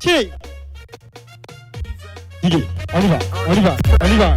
Tiens. On y va, on y va, on y va.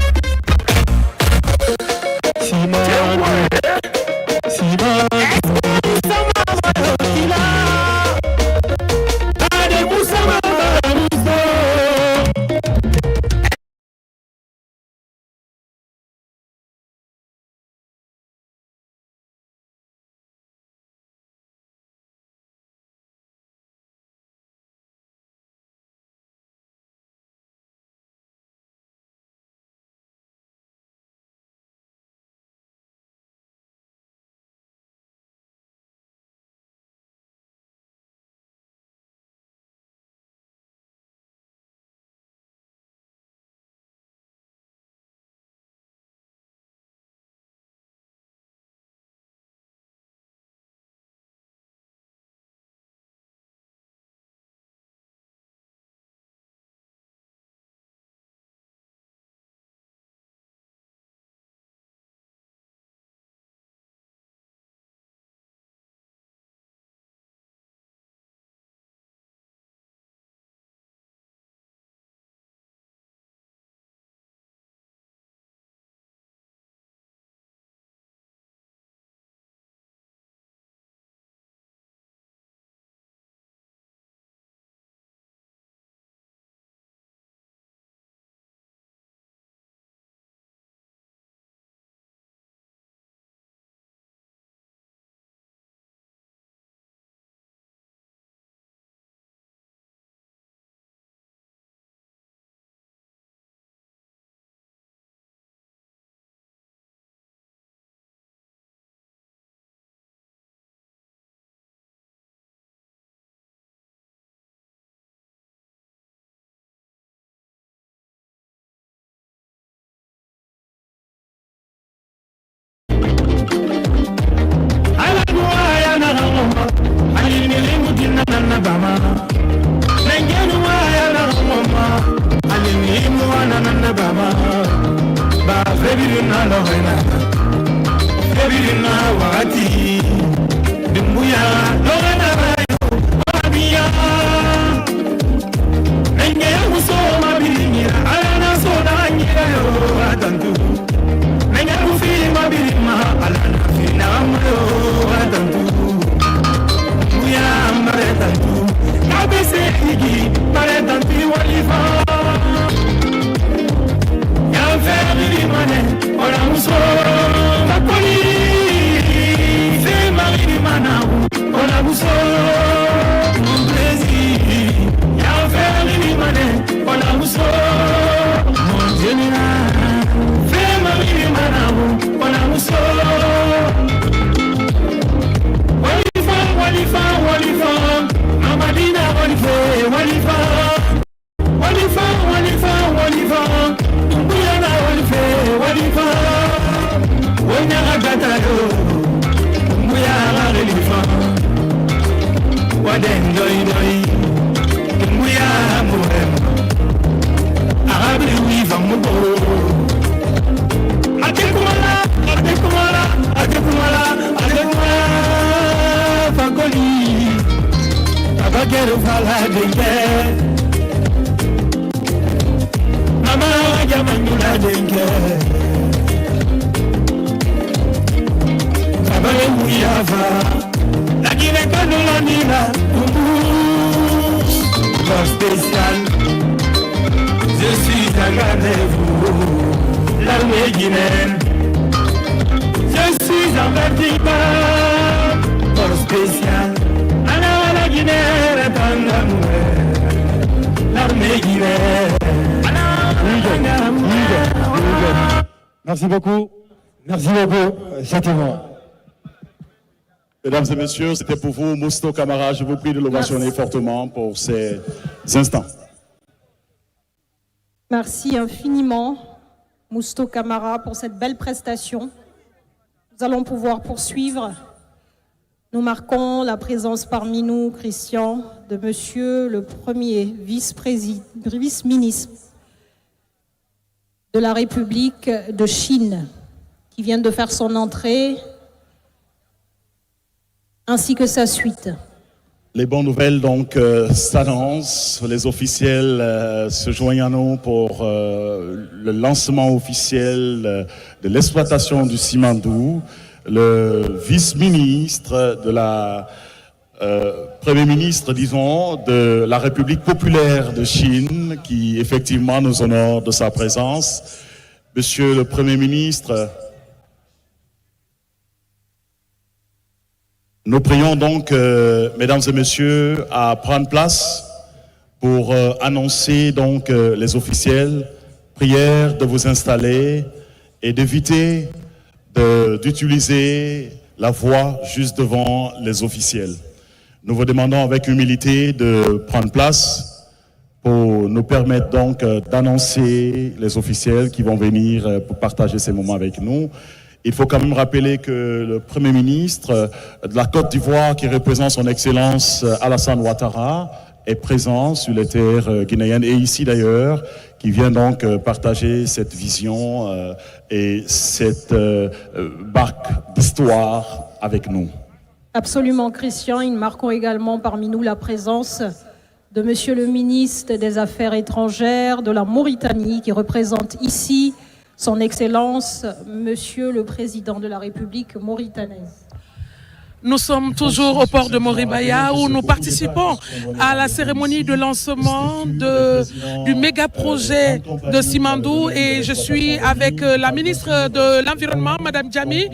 Merci beaucoup. Merci beaucoup. Certainement. Mesdames et messieurs, c'était pour vous, Mousto Camara. Je vous prie de l'ovationner fortement pour ces instants. Merci infiniment, Mousto Camara, pour cette belle prestation. Nous allons pouvoir poursuivre. Nous marquons la présence parmi nous, Christian, de Monsieur le Premier vice-ministre de la République de Chine, qui vient de faire son entrée, ainsi que sa suite. Les bonnes nouvelles donc s'annoncent. Les officiels se joignent à nous pour le lancement officiel de l'exploitation du Simandou. Le vice-ministre de la Premier ministre, disons, de la République populaire de Chine, qui effectivement nous honore de sa présence. Monsieur le Premier ministre, nous prions donc, mesdames et messieurs, à prendre place pour annoncer donc les officiels. Prière de vous installer et d'éviter d'utiliser la voix juste devant les officiels. Nous vous demandons avec humilité de prendre place pour nous permettre donc d'annoncer les officiels qui vont venir pour partager ces moments avec nous. Il faut quand même rappeler que le Premier ministre de la Côte d'Ivoire, qui représente son Excellence Alassane Ouattara, est présent sur les terres guinéennes et ici d'ailleurs, qui vient donc partager cette vision et cette bac d'histoire avec nous. Absolument, Christian. Nous marquons également parmi nous la présence de Monsieur le ministre des Affaires étrangères de la Mauritanie, qui représente ici son Excellence, Monsieur le Président de la République mauritanaise. Nous sommes toujours au port de Moribaya où nous participons à la cérémonie de lancement du méga projet de Simandou et je suis avec la ministre de l'Environnement, Madame Djami.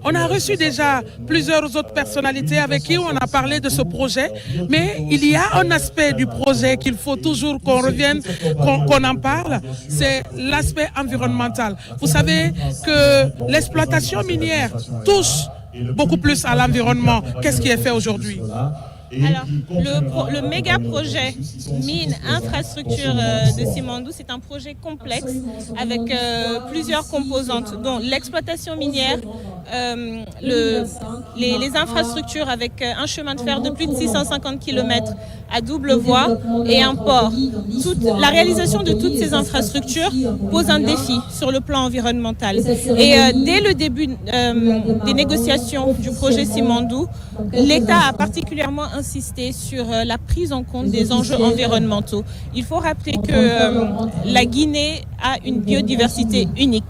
On a reçu déjà plusieurs autres personnalités avec qui on a parlé de ce projet, mais il y a un aspect du projet qu'il faut toujours qu'on revienne, qu'on en parle, c'est l'aspect environnemental. Vous savez que l'exploitation minière touche beaucoup plus à l'environnement. Qu'est-ce qui est fait aujourd'hui? Alors, le méga projet mine infrastructure de Simandou, c'est un projet complexe avec plusieurs composantes, dont l'exploitation minière, les infrastructures avec un chemin de fer de plus de 650 km à double voie et un port. La réalisation de toutes ces infrastructures pose un défi sur le plan environnemental. Et dès le début des négociations du projet Simandou, l'État a particulièrement insisté sur la prise en compte des enjeux environnementaux. Il faut rappeler que la Guinée a une biodiversité unique.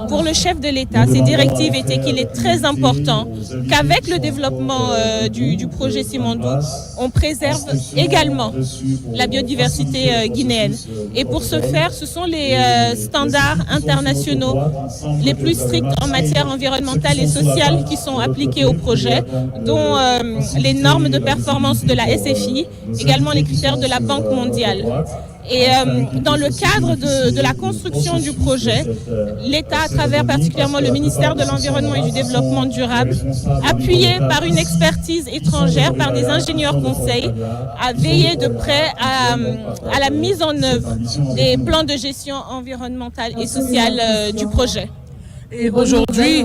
Pour le chef de l'État, ces directives étaient qu'il est très important qu'avec le développement du projet Simandou, on préserve également la biodiversité guinéenne. Et pour ce faire, ce sont les standards internationaux les plus stricts en matière environnementale et sociale qui sont appliqués au projet, dont les normes de performance de la SFI, également les critères de la Banque mondiale. Et dans le cadre de la construction du projet, l'État, à travers particulièrement le ministère de l'Environnement et du Développement durable, appuyé par une expertise étrangère, par des ingénieurs conseils, a veillé de près à la mise en œuvre des plans de gestion environnementale et sociale du projet. Et aujourd'hui,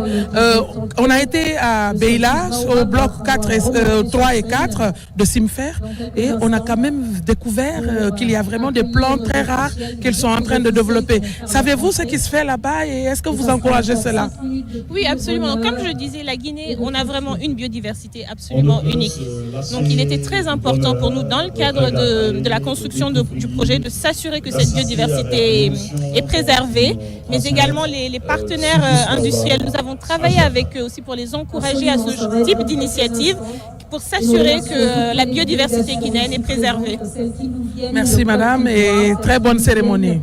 on a été à Beila, au bloc 3 et 4 de Simfer, et on a quand même découvert qu'il y a vraiment des plants très rares qu'ils sont en train de développer. Savez-vous ce qui se fait là-bas et est-ce que vous encouragez cela? Oui, absolument. Comme je disais, la Guinée, on a vraiment une biodiversité absolument unique. Donc il était très important pour nous, dans le cadre de la construction du projet, de s'assurer que cette biodiversité est préservée, mais également les partenaires industriels. Nous avons travaillé avec eux aussi pour les encourager à ce type d'initiative, pour s'assurer que la biodiversité guinéenne est préservée. Merci madame et très bonne cérémonie.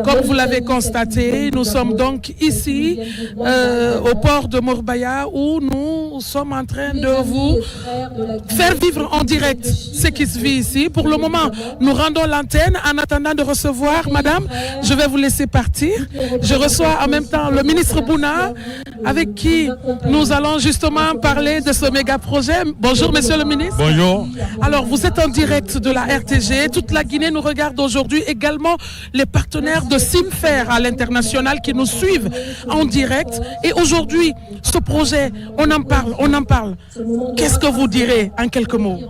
Comme vous l'avez constaté, nous sommes donc ici au port de Moribaya où nous sommes en train de vous faire vivre en direct ce qui se vit ici. Pour le moment, nous rendons l'antenne en attendant de recevoir, madame, je vais vous laisser partir. Je reçois en même temps le ministre Bouna avec qui nous allons justement parler de ce méga projet. Bonjour monsieur le ministre. Bonjour. Alors vous êtes en direct de la RTG, toute la Guinée nous regarde aujourd'hui, également les partenaires de Simfer à l'international qui nous suivent en direct. Et aujourd'hui, ce projet, on en parle. Qu'est-ce que vous direz en quelques mots?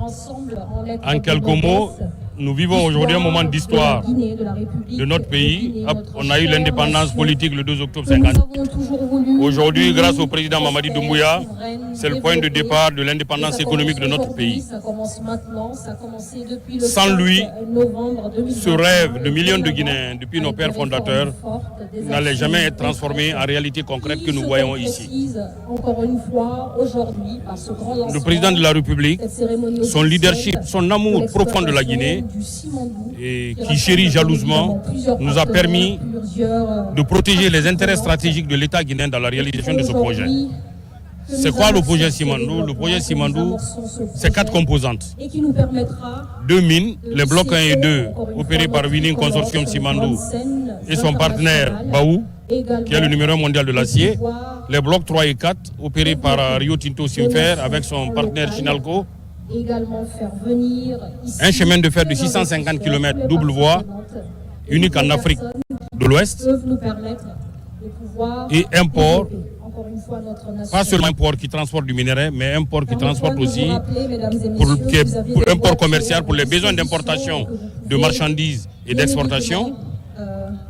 En quelques mots, nous vivons aujourd'hui un moment d'histoire de notre pays. On a eu l'indépendance politique le 2 octobre 1950. Aujourd'hui, grâce au président Mamadi Doumbouya, c'est le point de départ de l'indépendance économique de notre pays. Sans lui, ce rêve de millions de Guinéens, depuis nos pères fondateurs, n'allait jamais être transformé en réalité concrète que nous voyons ici. Le président de la République, son leadership, son amour profond de la Guinée, et qui chérit jalousement, nous a permis de protéger les intérêts stratégiques de l'État guinéen dans la réalisation de ce projet. C'est quoi le projet Simandou? Le projet Simandou, c'est 4 composantes. 2 mines, les blocs 1 et 2, opérés par Winning Consortium Simandou et son partenaire Baou, qui est le numéro 1 mondial de l'acier. Les blocs 3 et 4, opérés par Rio Tinto Simfer avec son partenaire Chinalco. Un chemin de fer de 650 km double voie, unique en Afrique de l'Ouest. Et un port, pas seulement un port qui transporte du minerai, mais un port qui transporte aussi, un port commercial pour les besoins d'importation de marchandises et d'exportation.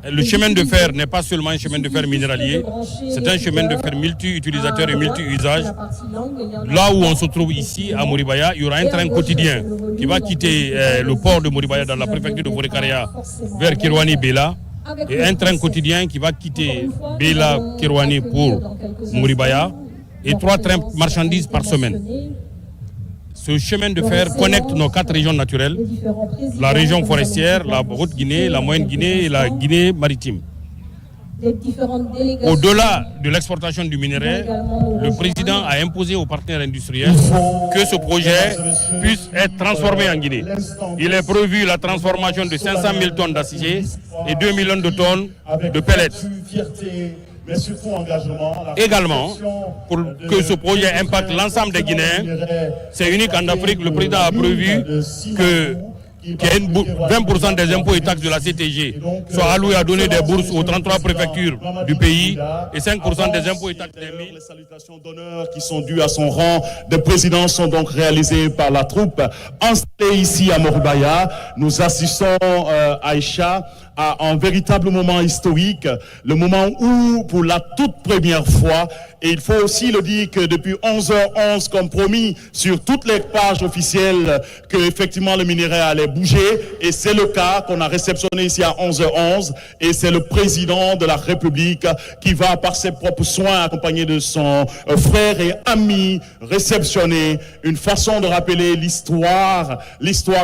Le chemin de fer n'est pas seulement un chemin de fer minéralier, c'est un chemin de fer multi-utilisateur et multi-usage. Là où on se trouve ici, à Moribaya, il y aura un train quotidien qui va quitter le port de Moribaya dans la préfecture de Forêt-Karia vers Kirwani-Bela, et un train quotidien qui va quitter Bela-Kirwani pour Moribaya, et 3 trains marchandises par semaine. Ce chemin de fer connecte nos 4 régions naturelles, la région forestière, la Haute-Guinée, la Moyenne-Guinée et la Guinée maritime. Au-delà de l'exportation du minerai, le président a imposé aux partenaires industriels que ce projet puisse être transformé en Guinée. Il est prévu la transformation de 500 000 tonnes d'acier et 2 millions de tonnes de pellets. Mais surtout engagement. Également, pour que ce projet impacte l'ensemble des Guinéens, c'est unique en Afrique, le président a prévu que 20% des impôts et taxes de la CTG soient alloués à donner des bourses aux 33 préfectures du pays et 5% des impôts et taxes des mines. Les salutations d'honneur qui sont dues à son rang de président sont donc réalisées par la troupe installée ici à Moribaya. Nous assistons, Aïcha, à un véritable moment historique, le moment où, pour la toute première fois, et il faut aussi le dire que depuis 11h11, comme promis, sur toutes les pages officielles, que effectivement le minerai allait bouger, et c'est le cas qu'on a réceptionné ici à 11h11, et c'est le président de la République qui va, par ses propres soins, accompagné de son frère et ami, réceptionner une façon de rappeler l'histoire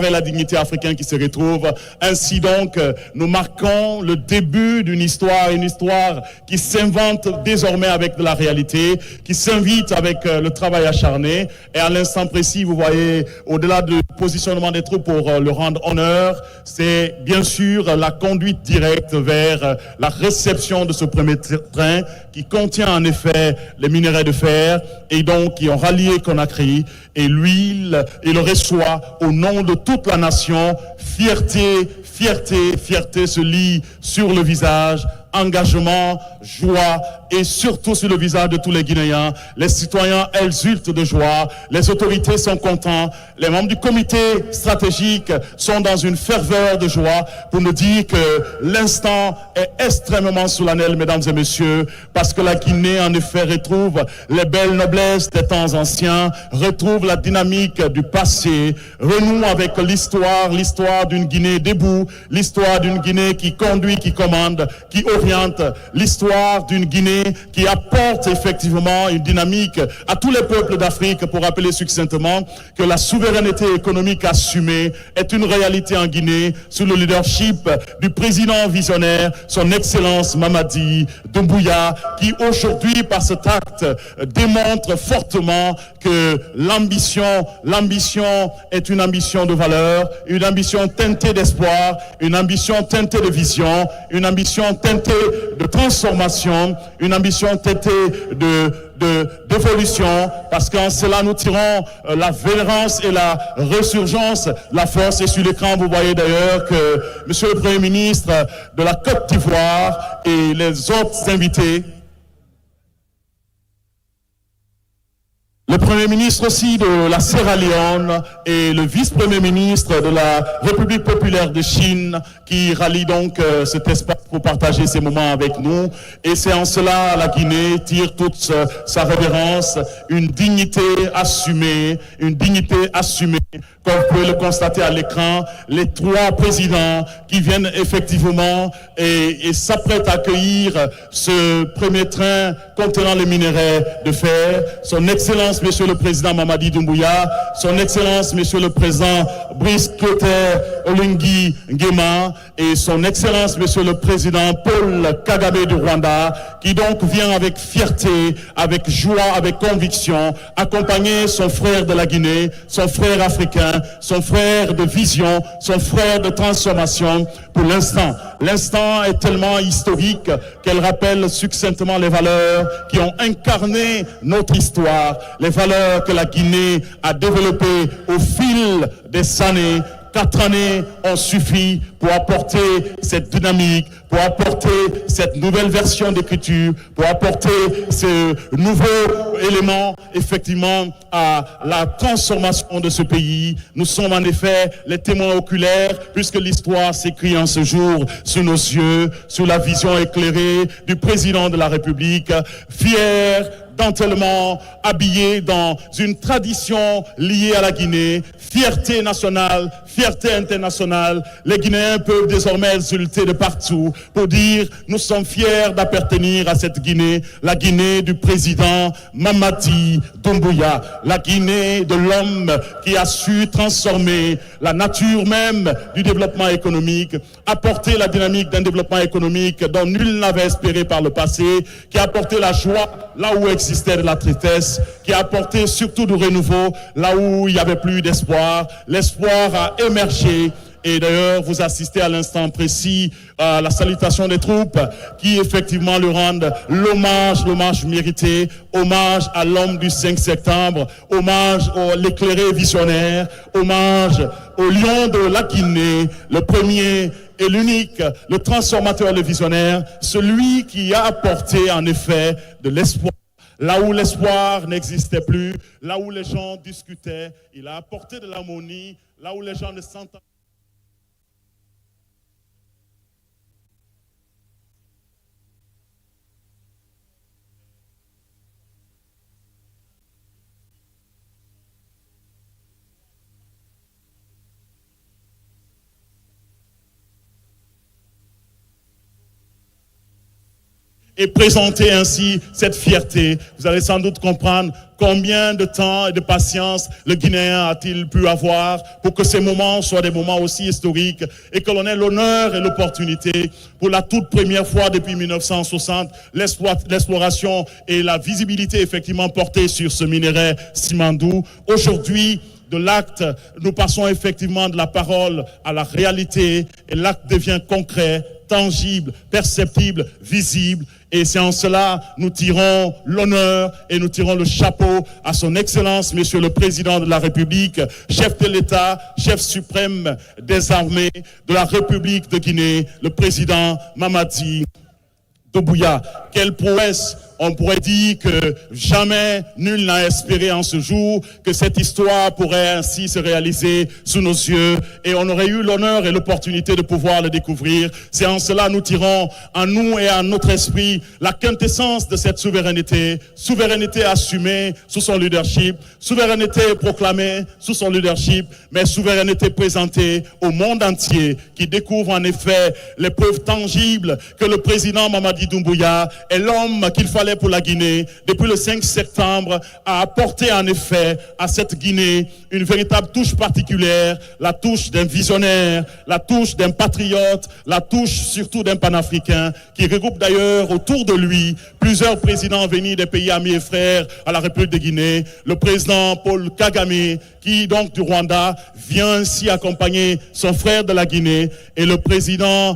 et la dignité africaine qui se retrouvent. Ainsi donc, nous marquons le début d'une histoire, une histoire qui s'invente désormais avec de la réalité, qui s'invite avec le travail acharné. Et à l'instant précis, vous voyez, au-delà du positionnement des troupes pour le rendre honneur, c'est bien sûr la conduite directe vers la réception de ce premier train qui contient en effet les minerais de fer et donc qui ont rallié Conakry. Et l'huile, il le reçoit au nom de toute la nation. Fierté se lit sur le visage, engagement, joie et surtout sur le visage de tous les Guinéens. Les citoyens exultent de joie, les autorités sont contents, les membres du comité stratégique sont dans une ferveur de joie pour nous dire que l'instant est extrêmement solennel, mesdames et messieurs, parce que la Guinée en effet retrouve les belles noblesses des temps anciens, retrouve la dynamique du passé, renoue avec l'histoire d'une Guinée debout, l'histoire d'une Guinée qui conduit, qui commande, qui oriente, l'histoire d'une Guinée qui apporte effectivement une dynamique à tous les peuples d'Afrique pour rappeler succinctement que la souveraineté économique assumée est une réalité en Guinée sous le leadership du président visionnaire, son Excellence Mamadi Doumbouya, qui aujourd'hui par cet acte démontre fortement que l'ambition est une ambition de valeur, une ambition teintée d'espoir, une ambition teintée de vision, une ambition teintée de transformation, une ambition teintée d'évolution, parce qu'en cela nous tirons la vénérance et la résurgence, la force. Et sur l'écran, vous voyez d'ailleurs que Monsieur le Premier ministre de la Côte d'Ivoire et les autres invités le Premier ministre aussi de la Sierra Leone et le vice-premier ministre de la République populaire de Chine qui rallient donc cet espace pour partager ces moments avec nous. Et c'est en cela la Guinée tire toute sa révérence, une dignité assumée, comme vous pouvez le constater à l'écran, les 3 présidents qui viennent effectivement et s'apprêtent à accueillir ce premier train contenant les minerais de fer. Son Excellence, Monsieur le Président Mamadi Doumbouya, Son Excellence, Monsieur le Président Brice Clotaire Oligui Nguema et Son Excellence, Monsieur le Président Paul Kagame du Rwanda, qui donc vient avec fierté, avec joie, avec conviction, accompagner son frère de la Guinée, son frère africain, son frère de vision, son frère de transformation pour l'instant. L'instant est tellement historique qu'elle rappelle succinctement les valeurs qui ont incarné notre histoire, les valeurs que la Guinée a développées au fil des années. 4 années ont suffi pour apporter cette dynamique, pour apporter cette nouvelle version d'écriture, pour apporter ce nouveau élément, effectivement, à la transformation de ce pays. Nous sommes en effet les témoins oculaires, puisque l'histoire s'écrit en ce jour sous nos yeux, sous la vision éclairée du président de la République, fier, dentellement habillé dans une tradition liée à la Guinée, fierté nationale, fierté internationale. Les Guinéens peuvent désormais exulter de partout pour dire nous sommes fiers d'appartenir à cette Guinée, la Guinée du président Mamadi Doumbouya, la Guinée de l'homme qui a su transformer la nature même du développement économique, apporter la dynamique d'un développement économique dont nul n'avait espéré par le passé, qui a apporté la joie là où existait de la tristesse, qui a apporté surtout du renouveau là où il n'y avait plus d'espoir. L'espoir a émergé. Et d'ailleurs, vous assistez à l'instant précis à la salutation des troupes qui effectivement lui rendent l'hommage mérité, hommage à l'homme du 5 septembre, hommage à l'éclairé visionnaire, hommage au lion de la Guinée, le premier et l'unique, le transformateur, le visionnaire, celui qui a apporté en effet de l'espoir. Là où l'espoir n'existait plus, là où les gens discutaient, il a apporté de l'harmonie, là où les gens ne s'entendaient. Et présenter ainsi cette fierté. Vous allez sans doute comprendre combien de temps et de patience le Guinéen a-t-il pu avoir pour que ces moments soient des moments aussi historiques et que l'on ait l'honneur et l'opportunité pour la toute première fois depuis 1960, l'exploration et la visibilité effectivement portée sur ce minerai Simandou. Aujourd'hui, de l'acte, nous passons effectivement de la parole à la réalité et l'acte devient concret, tangible, perceptible, visible. Et c'est en cela nous tirons l'honneur et nous tirons le chapeau à son Excellence, Monsieur le Président de la République, chef de l'État, chef suprême des armées de la République de Guinée, le Président Mamadi Doumbouya. Quelle prouesse! On pourrait dire que jamais nul n'a espéré en ce jour que cette histoire pourrait ainsi se réaliser sous nos yeux et on aurait eu l'honneur et l'opportunité de pouvoir le découvrir. C'est en cela nous tirons en nous et en notre esprit la quintessence de cette souveraineté, souveraineté assumée sous son leadership, souveraineté proclamée sous son leadership, mais souveraineté présentée au monde entier qui découvre en effet les preuves tangibles que le président Mamadi Doumbouya est l'homme qu'il fallait pour la Guinée, depuis le 5 septembre, a apporté en effet à cette Guinée une véritable touche particulière, la touche d'un visionnaire, la touche d'un patriote, la touche surtout d'un panafricain, qui regroupe d'ailleurs autour de lui plusieurs présidents venus des pays amis et frères à la République de Guinée, le président Paul Kagame, qui donc du Rwanda vient ainsi accompagner son frère de la Guinée, et le président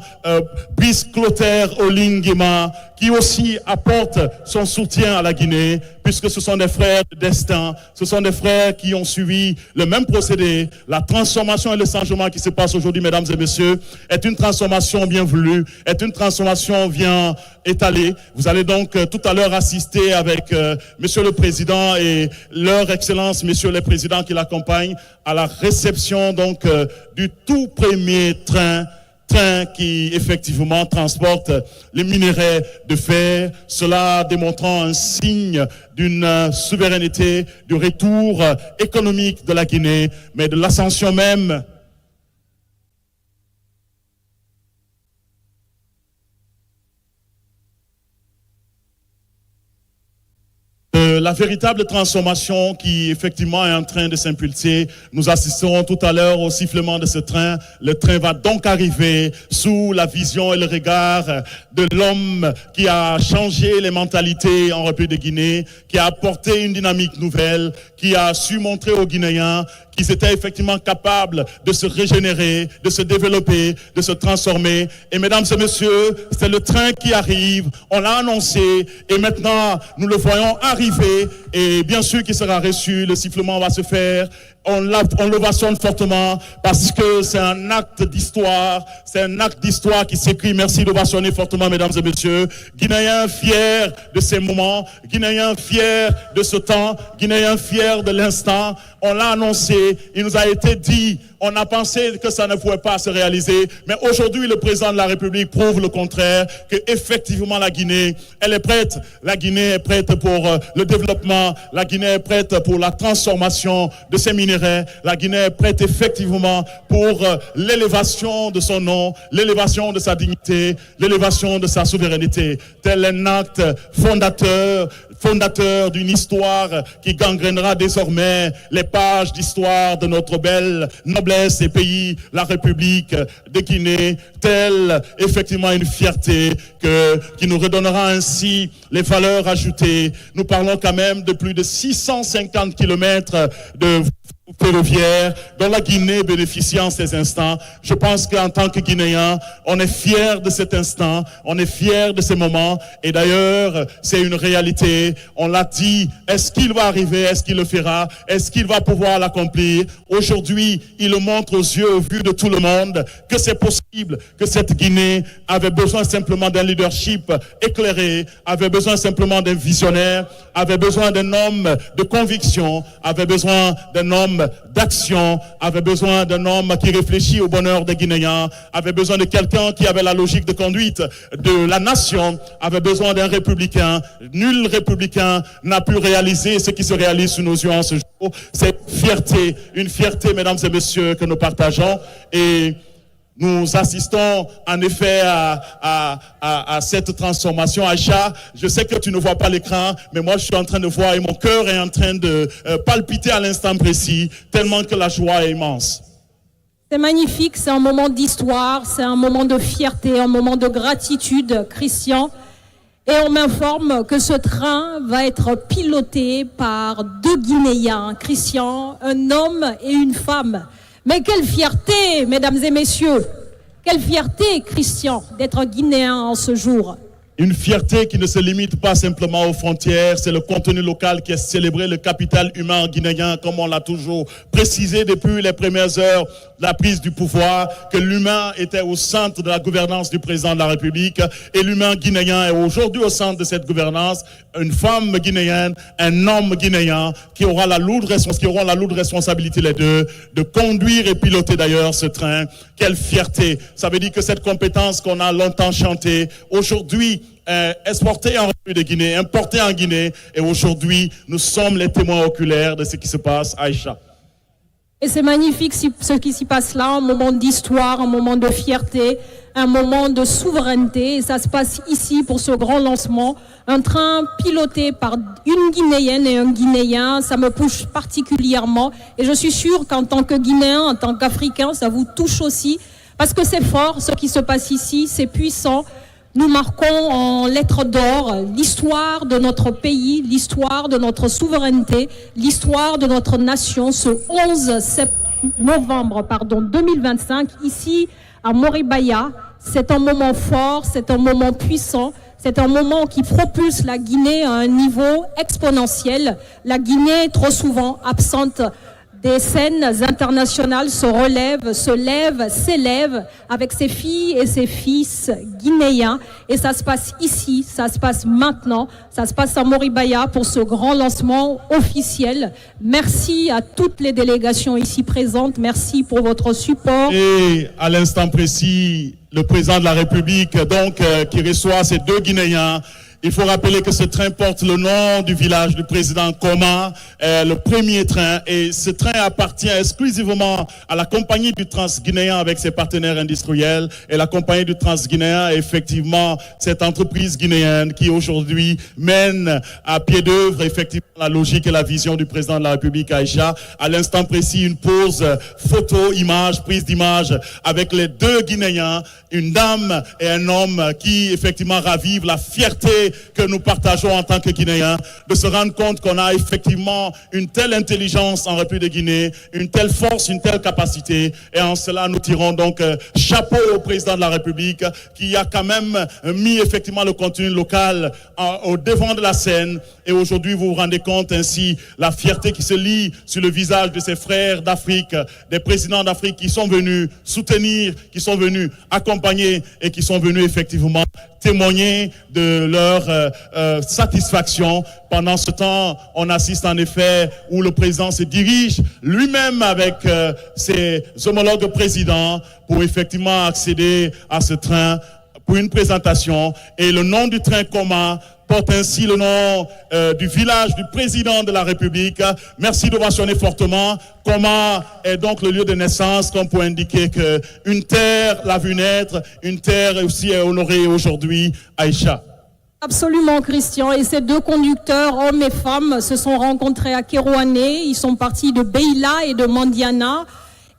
Brice Clotaire Oligui Nguema, qui aussi apporte son soutien à la Guinée, puisque ce sont des frères de destin, ce sont des frères qui ont suivi le même procédé. La transformation et le changement qui se passe aujourd'hui, mesdames et messieurs, est une transformation bien voulue, est une transformation bien étalée. Vous allez donc tout à l'heure assister avec Monsieur le Président et leur Excellence, Messieurs les Présidents qui l'accompagnent, à la réception donc du tout premier train qui effectivement transporte les minerais de fer, cela démontrant un signe d'une souveraineté, du retour économique de la Guinée, mais de l'ascension même la véritable transformation qui effectivement est en train de s'impulser. Nous assisterons tout à l'heure au sifflement de ce train. Le train va donc arriver sous la vision et le regard de l'homme qui a changé les mentalités en République de Guinée, qui a apporté une dynamique nouvelle, qui a su montrer aux Guinéens qu'ils étaient effectivement capables de se régénérer, de se développer, de se transformer. Et mesdames et messieurs, c'est le train qui arrive, on l'a annoncé, et maintenant nous le voyons arriver, et bien sûr qu'il sera reçu, le sifflement va se faire. On l'ovationne fortement parce que c'est un acte d'histoire, c'est un acte d'histoire qui s'écrit. Merci d'ovationner fortement, mesdames et messieurs. Guinéens fiers de ces moments, Guinéens fiers de ce temps, Guinéens fiers de l'instant. On l'a annoncé, il nous a été dit, on a pensé que ça ne pouvait pas se réaliser, mais aujourd'hui le président de la République prouve le contraire, que effectivement la Guinée, elle est prête. La Guinée est prête pour le développement, la Guinée est prête pour la transformation de ses minerais. La Guinée est prête effectivement pour l'élévation de son nom, l'élévation de sa dignité, l'élévation de sa souveraineté. Tel un acte fondateur d'une histoire qui gangrénera désormais les pages d'histoire de notre belle noblesse et pays, la République de Guinée. Telle effectivement une fierté qui nous redonnera ainsi les valeurs ajoutées. Nous parlons quand même de plus de 650 kilomètres de ferroviaire dont la Guinée bénéficie en ces instants. Je pense qu'en tant que Guinéens, on est fiers de cet instant, on est fiers de ces moments, et d'ailleurs, c'est une réalité. On l'a dit, est-ce qu'il va arriver, est-ce qu'il le fera, est-ce qu'il va pouvoir l'accomplir? Aujourd'hui, il le montre aux yeux, au vu de tout le monde, que c'est possible, que cette Guinée avait besoin simplement d'un leadership éclairé, avait besoin simplement d'un visionnaire, avait besoin d'un homme de conviction, avait besoin d'un homme d'action, avait besoin d'un homme qui réfléchit au bonheur des Guinéens, avait besoin de quelqu'un qui avait la logique de conduite de la nation, avait besoin d'un républicain. Nul républicain n'a pu réaliser ce qui se réalise sous nos yeux en ce jour. C'est fierté, une fierté, mesdames et messieurs, que nous partageons, et nous assistons en effet à cette transformation. Aïcha, je sais que tu ne vois pas l'écran, mais moi je suis en train de voir et mon cœur est en train de palpiter à l'instant précis, tellement que la joie est immense. C'est magnifique, c'est un moment d'histoire, c'est un moment de fierté, un moment de gratitude, Christian. Et on m'informe que ce train va être piloté par 2 Guinéens, Christian, un homme et une femme. Mais quelle fierté, mesdames et messieurs, quelle fierté, Christian, d'être guinéen en ce jour. Une fierté qui ne se limite pas simplement aux frontières, c'est le contenu local qui est célébré, le capital humain guinéen, comme on l'a toujours précisé depuis les premières heures de la prise du pouvoir, que l'humain était au centre de la gouvernance du président de la République, et l'humain guinéen est aujourd'hui au centre de cette gouvernance. Une femme guinéenne, un homme guinéen qui auront la lourde responsabilité les deux de conduire et piloter d'ailleurs ce train. Quelle fierté! Ça veut dire que cette compétence qu'on a longtemps chantée, aujourd'hui exportée en République de Guinée, importée en Guinée, et aujourd'hui nous sommes les témoins oculaires de ce qui se passe. Aïcha. Et c'est magnifique ce qui s'y passe là, un moment d'histoire, un moment de fierté, un moment de souveraineté. Et ça se passe ici pour ce grand lancement. Un train piloté par une Guinéenne et un Guinéen, ça me touche particulièrement. Et je suis sûre qu'en tant que Guinéen, en tant qu'Africain, ça vous touche aussi. Parce que c'est fort, ce qui se passe ici, c'est puissant. Nous marquons en lettres d'or l'histoire de notre pays, l'histoire de notre souveraineté, l'histoire de notre nation ce 11 novembre 2025, ici à Moribaya. C'est un moment fort, c'est un moment puissant, C'est un moment qui propulse la Guinée à un niveau exponentiel. La Guinée, trop souvent absente des scènes internationales, se relève, se lève, s'élève avec ses filles et ses fils guinéens. Et ça se passe ici, ça se passe maintenant, ça se passe à Moribaya pour ce grand lancement officiel. Merci à toutes les délégations ici présentes. Merci pour votre support. Et à l'instant précis, le président de la République, donc, qui reçoit ces deux Guinéens. Il faut rappeler que ce train porte le nom du village du président Koma, le premier train. Et ce train appartient exclusivement à la compagnie du Transguinéen avec ses partenaires industriels. Et la compagnie du Transguinéen est effectivement cette entreprise guinéenne qui aujourd'hui mène à pied d'œuvre effectivement la logique et la vision du président de la République, Aïcha. À l'instant précis, une pause photo, image, prise d'image avec les deux Guinéens, une dame et un homme qui effectivement ravivent la fierté que nous partageons en tant que Guinéens, de se rendre compte qu'on a effectivement une telle intelligence en République de Guinée, une telle force, une telle capacité. Et en cela, nous tirons donc chapeau au président de la République qui a quand même mis effectivement le contenu local au devant de la scène. Et aujourd'hui, vous vous rendez compte ainsi la fierté qui se lie sur le visage de ses frères d'Afrique, des présidents d'Afrique qui sont venus soutenir, qui sont venus accompagner et qui sont venus effectivement témoigner de leur satisfaction. Pendant ce temps, on assiste en effet où le président se dirige lui-même avec ses homologues présidents pour effectivement accéder à ce train pour une présentation. Et le nom du train Koma porte ainsi le nom du village du président de la République. Merci de mentionner fortement. Koma est donc le lieu de naissance, comme pour indiquer qu'une terre l'a vu naître, une terre aussi est honorée aujourd'hui, Aïcha. Absolument, Christian. Et ces deux conducteurs, hommes et femmes, se sont rencontrés à Kérouané. Ils sont partis de Beila et de Mandiana.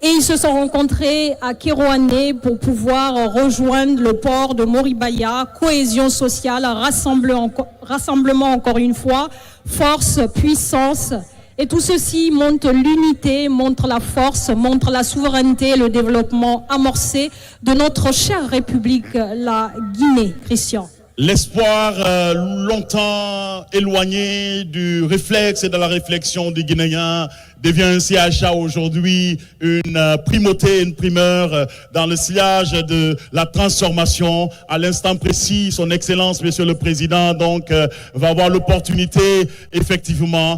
Et ils se sont rencontrés à Kérouané pour pouvoir rejoindre le port de Moribaya. Cohésion sociale, rassemblement encore une fois, force, puissance. Et tout ceci montre l'unité, montre la force, montre la souveraineté, le développement amorcé de notre chère République, la Guinée, Christian. L'espoir longtemps éloigné du réflexe et de la réflexion des Guinéens devient ainsi Aïcha aujourd'hui une primauté, une primeur dans le sillage de la transformation. À l'instant précis, son Excellence, Monsieur le Président, donc va avoir l'opportunité effectivement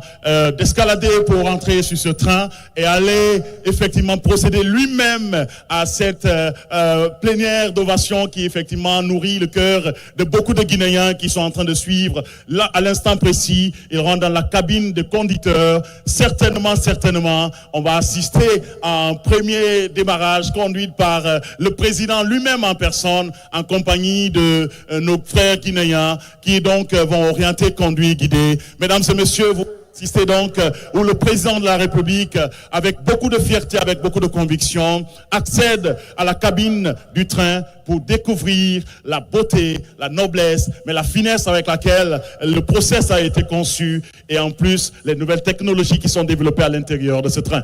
d'escalader pour entrer sur ce train et aller effectivement procéder lui-même à cette plénière d'ovation qui effectivement nourrit le cœur de beaucoup de Guinéens qui sont en train de suivre. Là, à l'instant précis, ils rentrent dans la cabine de conducteur. Certainement, on va assister à un premier démarrage conduit par le président lui-même en personne, en compagnie de nos frères guinéens qui donc vont orienter, conduire, guider. Mesdames et messieurs, vous assistez donc où le président de la République, avec beaucoup de fierté, avec beaucoup de conviction, accède à la cabine du train pour découvrir la beauté, la noblesse, mais la finesse avec laquelle le process a été conçu et en plus les nouvelles technologies qui sont développées à l'intérieur de ce train.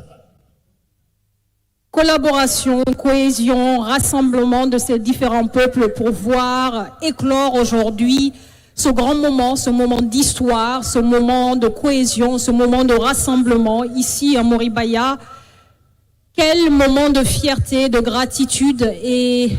Collaboration, cohésion, rassemblement de ces différents peuples pour voir éclore aujourd'hui ce grand moment, ce moment d'histoire, ce moment de cohésion, ce moment de rassemblement ici à Moribaya. Quel moment de fierté, de gratitude et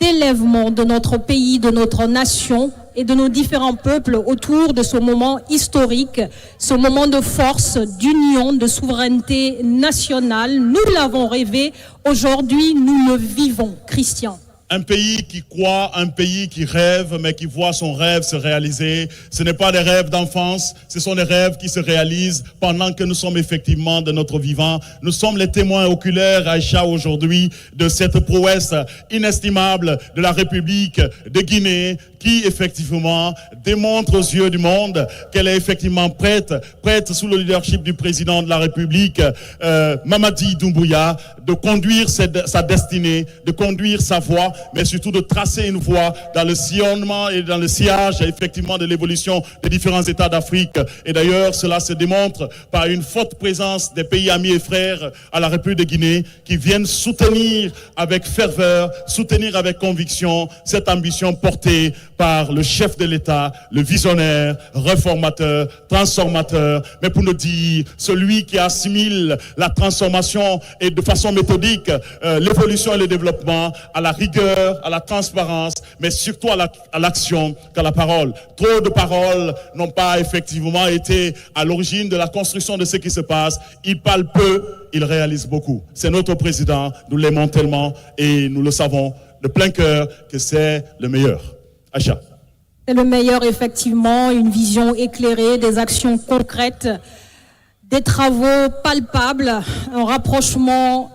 d'élèvement de notre pays, de notre nation et de nos différents peuples autour de ce moment historique, ce moment de force, d'union, de souveraineté nationale. Nous l'avons rêvé, aujourd'hui nous le vivons, Christian. Un pays qui croit, un pays qui rêve, mais qui voit son rêve se réaliser. Ce n'est pas des rêves d'enfance, ce sont des rêves qui se réalisent pendant que nous sommes effectivement de notre vivant. Nous sommes les témoins oculaires, Aïcha, aujourd'hui, de cette prouesse inestimable de la République de Guinée, qui effectivement démontre aux yeux du monde qu'elle est effectivement prête sous le leadership du président de la République, Mamadi Doumbouya, de conduire sa destinée, de conduire sa voie mais surtout de tracer une voie dans le sillonnement et dans le sillage, effectivement, de l'évolution des différents États d'Afrique. Et d'ailleurs, cela se démontre par une forte présence des pays amis et frères à la République de Guinée qui viennent soutenir avec ferveur, soutenir avec conviction cette ambition portée par le chef de l'État, le visionnaire, réformateur, transformateur, mais pour nous dire, celui qui assimile la transformation et de façon méthodique l'évolution et le développement à la rigueur, à la transparence, mais surtout à l'action qu'à la parole. Trop de paroles n'ont pas effectivement été à l'origine de la construction de ce qui se passe. Il parle peu, il réalise beaucoup. C'est notre président, nous l'aimons tellement et nous le savons de plein cœur que c'est le meilleur. Aïcha. C'est le meilleur, effectivement, une vision éclairée, des actions concrètes, des travaux palpables, un rapprochement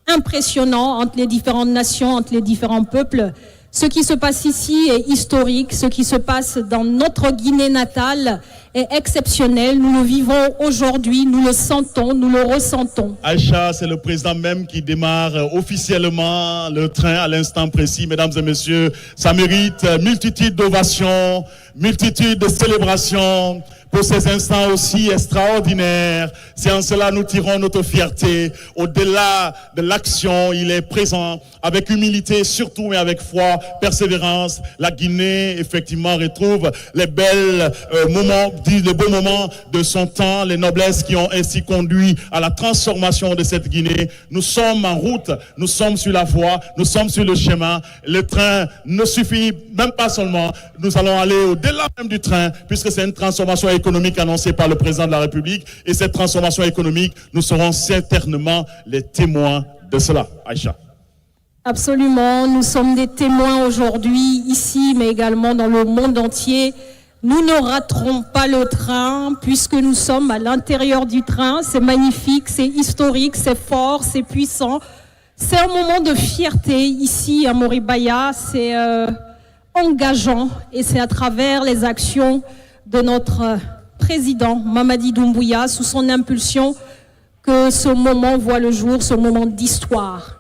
impressionnant entre les différentes nations, entre les différents peuples. Ce qui se passe ici est historique, ce qui se passe dans notre Guinée natale est exceptionnel. Nous le vivons aujourd'hui, nous le sentons, nous le ressentons. Aïcha, c'est le président même qui démarre officiellement le train à l'instant précis. Mesdames et messieurs, ça mérite multitude d'ovations, multitude de célébrations pour ces instants aussi extraordinaires. C'est en cela nous tirons notre fierté. Au-delà de l'action, il est présent avec humilité, surtout, mais avec foi, persévérance. La Guinée, effectivement, retrouve les belles moments, les beaux moments de son temps, les noblesses qui ont ainsi conduit à la transformation de cette Guinée. Nous sommes en route, nous sommes sur la voie, nous sommes sur le chemin. Le train ne suffit même pas seulement. Nous allons aller au-delà même du train, puisque c'est une transformation économique annoncée par le président de la République. Et cette transformation économique, nous serons certainement les témoins de cela. Aïcha. Absolument, nous sommes des témoins aujourd'hui, ici, mais également dans le monde entier. Nous ne raterons pas le train, puisque nous sommes à l'intérieur du train. C'est magnifique, c'est historique, c'est fort, c'est puissant. C'est un moment de fierté ici à Moribaya, c'est engageant, et c'est à travers les actions de notre président Mamadi Doumbouya, sous son impulsion, que ce moment voit le jour, ce moment d'histoire.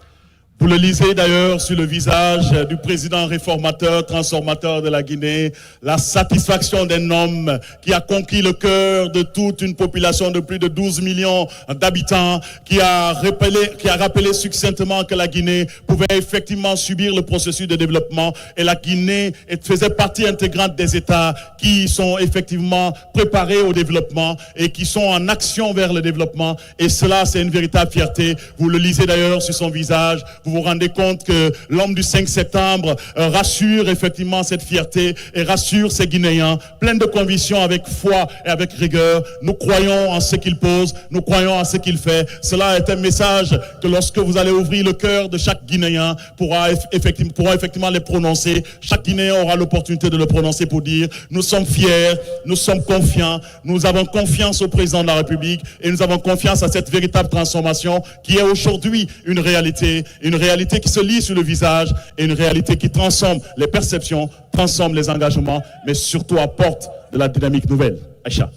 Vous le lisez d'ailleurs sur le visage du président réformateur, transformateur de la Guinée, la satisfaction d'un homme qui a conquis le cœur de toute une population de plus de 12 millions d'habitants, qui a rappelé succinctement que la Guinée pouvait effectivement subir le processus de développement et la Guinée faisait partie intégrante des États qui sont effectivement préparés au développement et qui sont en action vers le développement. Et cela, c'est une véritable fierté. Vous le lisez d'ailleurs sur son visage. Vous vous rendez compte que l'homme du 5 septembre rassure effectivement cette fierté et rassure ces Guinéens, pleins de conviction, avec foi et avec rigueur. Nous croyons en ce qu'il pose, nous croyons en ce qu'il fait. Cela est un message que lorsque vous allez ouvrir le cœur de chaque Guinéen pourra effectivement les prononcer. Chaque Guinéen aura l'opportunité de le prononcer pour dire nous sommes fiers, nous sommes confiants, nous avons confiance au président de la République et nous avons confiance à cette véritable transformation qui est aujourd'hui une réalité qui se lit sur le visage et une réalité qui transforme les perceptions, transforme les engagements, mais surtout apporte de la dynamique nouvelle. Aïcha.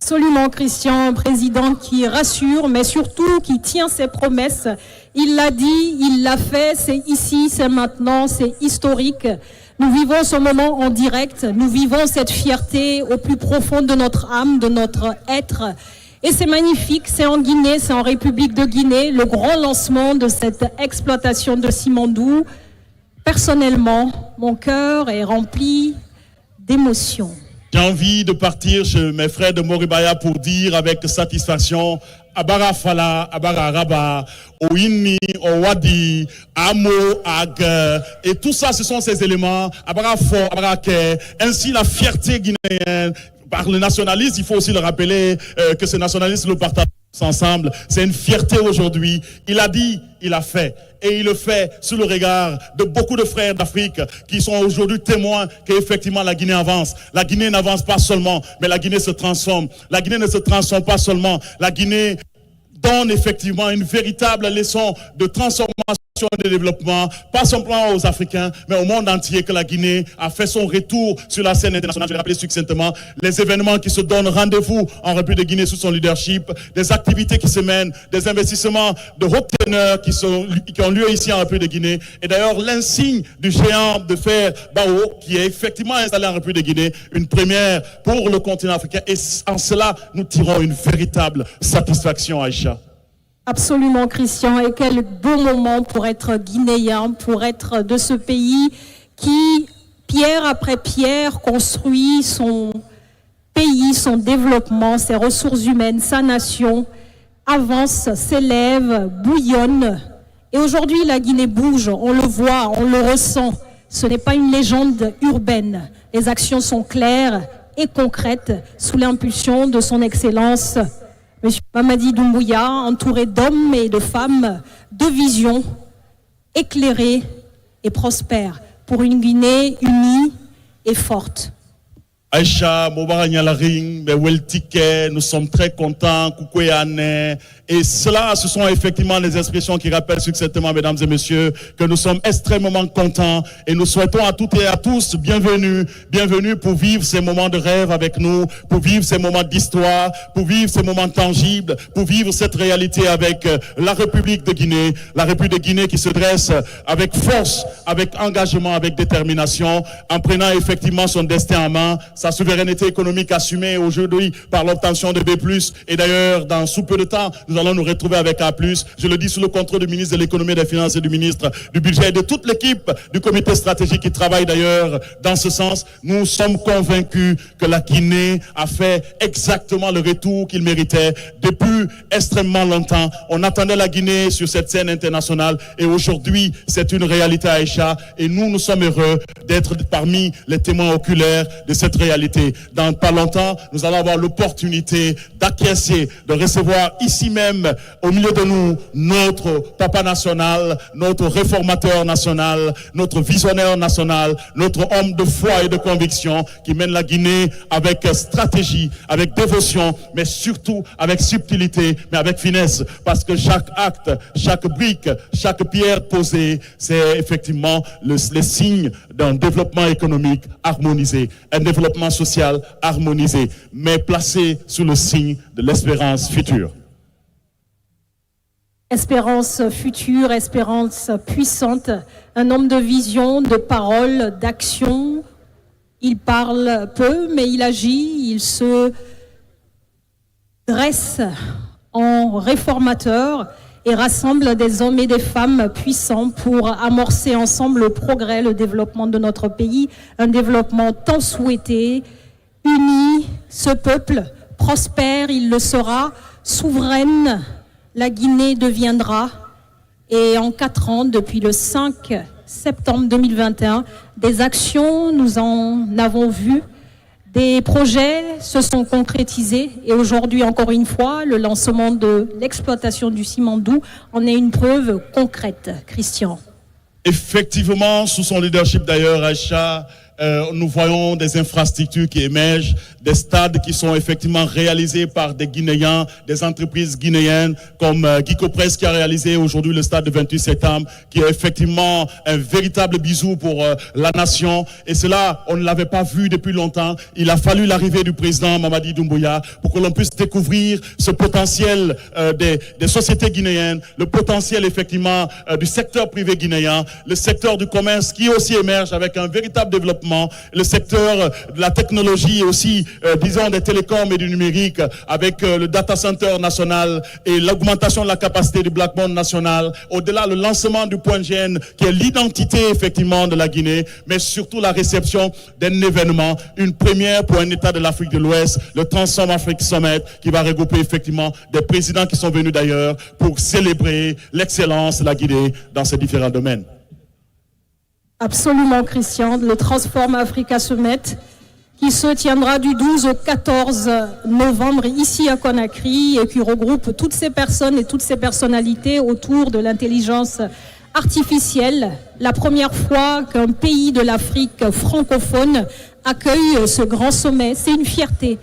Absolument, Christian, un président qui rassure, mais surtout qui tient ses promesses. Il l'a dit, il l'a fait, c'est ici, c'est maintenant, c'est historique. Nous vivons ce moment en direct, nous vivons cette fierté au plus profond de notre âme, de notre être. Et c'est magnifique, c'est en Guinée, c'est en République de Guinée, le grand lancement de cette exploitation de Simandou. Personnellement, mon cœur est rempli d'émotions. J'ai envie de partir chez mes frères de Moribaya pour dire avec satisfaction Abara Fala, Abara Raba, Ouini, Owadi, Amo, Ag, et tout ça, ce sont ces éléments, Abara Fo, Abara Ke, ainsi la fierté guinéenne. Par le nationalisme, il faut aussi le rappeler que ce nationalisme le partage ensemble. C'est une fierté aujourd'hui. Il a dit, il a fait. Et il le fait sous le regard de beaucoup de frères d'Afrique qui sont aujourd'hui témoins qu'effectivement la Guinée avance. La Guinée n'avance pas seulement, mais la Guinée se transforme. La Guinée ne se transforme pas seulement. La Guinée donne effectivement une véritable leçon de transformation de développement, pas simplement aux Africains, mais au monde entier, que la Guinée a fait son retour sur la scène internationale. Je vais rappeler succinctement les événements qui se donnent rendez-vous en République de Guinée sous son leadership, des activités qui se mènent, des investissements de haute teneur qui ont lieu ici en République de Guinée. Et d'ailleurs, l'insigne du géant de fer Bao, qui est effectivement installé en République de Guinée, une première pour le continent africain. Et en cela, nous tirons une véritable satisfaction, Aïcha. Absolument, Christian, et quel beau moment pour être guinéen, pour être de ce pays qui, pierre après pierre, construit son pays, son développement, ses ressources humaines, sa nation, avance, s'élève, bouillonne. Et aujourd'hui, la Guinée bouge, on le voit, on le ressent. Ce n'est pas une légende urbaine. Les actions sont claires et concrètes sous l'impulsion de son Excellence Monsieur Mamadi Doumbouya, entouré d'hommes et de femmes de vision éclairée et prospère pour une Guinée unie et forte. Aïcha, Mobaranyalaring, Weltike, nous sommes très contents, Koukouéane. Et cela, ce sont effectivement les expressions qui rappellent succinctement, mesdames et messieurs, que nous sommes extrêmement contents et nous souhaitons à toutes et à tous bienvenue pour vivre ces moments de rêve avec nous, pour vivre ces moments d'histoire, pour vivre ces moments tangibles, pour vivre cette réalité avec la République de Guinée, qui se dresse avec force, avec engagement, avec détermination, en prenant effectivement son destin en main, sa souveraineté économique assumée aujourd'hui par l'obtention de B+. Et d'ailleurs, dans sous peu de temps, nous allons nous retrouver avec A+. Je le dis sous le contrôle du ministre de l'économie et des finances et du ministre du budget et de toute l'équipe du comité stratégique qui travaille d'ailleurs dans ce sens. Nous sommes convaincus que la Guinée a fait exactement le retour qu'il méritait depuis extrêmement longtemps. On attendait la Guinée sur cette scène internationale et aujourd'hui, c'est une réalité, Aïcha, et nous sommes heureux d'être parmi les témoins oculaires de cette réalité. Dans pas longtemps, nous allons avoir l'opportunité d'acquiescer, de recevoir ici même, au milieu de nous, notre papa national, notre réformateur national, notre visionnaire national, notre homme de foi et de conviction qui mène la Guinée avec stratégie, avec dévotion, mais surtout avec subtilité, mais avec finesse, parce que chaque acte, chaque brique, chaque pierre posée, c'est effectivement les signes d'un développement économique harmonisé, un développement social harmonisé, mais placé sous le signe de l'espérance future. Espérance future, espérance puissante, un homme de vision, de parole, d'action. Il parle peu, mais il agit, il se dresse en réformateur et rassemble des hommes et des femmes puissants pour amorcer ensemble le progrès, le développement de notre pays, un développement tant souhaité, uni, ce peuple prospère, il le sera, souveraine, la Guinée deviendra, et en 4 ans, depuis le 5 septembre 2021, des actions, nous en avons vu, des projets se sont concrétisés et aujourd'hui, encore une fois, le lancement de l'exploitation du Simandou en est une preuve concrète. Christian. Effectivement, sous son leadership d'ailleurs, Aïcha, nous voyons des infrastructures qui émergent, des stades qui sont effectivement réalisés par des Guinéens, des entreprises guinéennes comme Guicopress qui a réalisé aujourd'hui le stade de 28 septembre, qui est effectivement un véritable bisou pour la nation. Et cela, on ne l'avait pas vu depuis longtemps. Il a fallu l'arrivée du président Mamadi Doumbouya pour que l'on puisse découvrir ce potentiel des sociétés guinéennes, le potentiel effectivement du secteur privé guinéen, le secteur du commerce qui aussi émerge avec un véritable développement, le secteur de la technologie et aussi, disons, des télécoms et du numérique avec le data center national et l'augmentation de la capacité du Blackbone national, au-delà le lancement du point GN qui est l'identité effectivement de la Guinée, mais surtout la réception d'un événement, une première pour un État de l'Afrique de l'Ouest, le Transform Afrique Summit qui va regrouper effectivement des présidents qui sont venus d'ailleurs pour célébrer l'excellence de la Guinée dans ces différents domaines. Absolument, Christian, le Transform Africa Summit qui se tiendra du 12 au 14 novembre ici à Conakry et qui regroupe toutes ces personnes et toutes ces personnalités autour de l'intelligence artificielle. La première fois qu'un pays de l'Afrique francophone accueille ce grand sommet, c'est une fierté,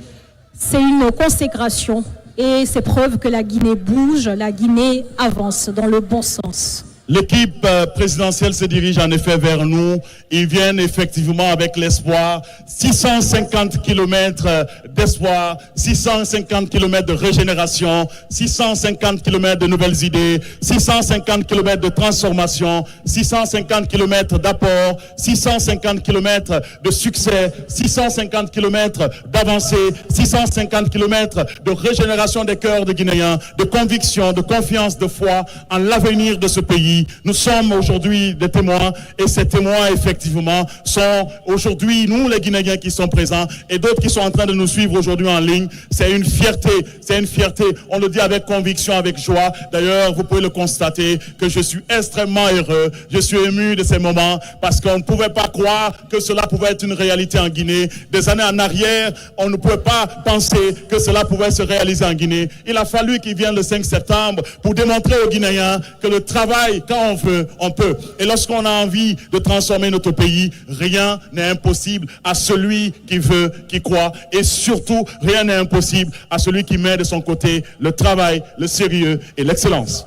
c'est une consécration et c'est preuve que la Guinée bouge, la Guinée avance dans le bon sens. L'équipe présidentielle se dirige en effet vers nous. Ils viennent effectivement avec l'espoir. 650 km d'espoir, 650 km de régénération, 650 km de nouvelles idées, 650 km de transformation, 650 km d'apport, 650 km de succès, 650 km d'avancée, 650 km de régénération des cœurs des Guinéens, de conviction, de confiance, de foi en l'avenir de ce pays. Nous sommes aujourd'hui des témoins et ces témoins effectivement sont aujourd'hui nous les Guinéens qui sont présents et d'autres qui sont en train de nous suivre aujourd'hui en ligne. C'est une fierté, on le dit avec conviction, avec joie. D'ailleurs, vous pouvez le constater que je suis extrêmement heureux, je suis ému de ces moments parce qu'on ne pouvait pas croire que cela pouvait être une réalité en Guinée. Des années en arrière, on ne pouvait pas penser que cela pouvait se réaliser en Guinée. Il a fallu qu'il vienne le 5 septembre pour démontrer aux Guinéens que le travail, quand on veut, on peut. Et lorsqu'on a envie de transformer notre pays, rien n'est impossible à celui qui veut, qui croit. Et surtout, rien n'est impossible à celui qui met de son côté le travail, le sérieux et l'excellence.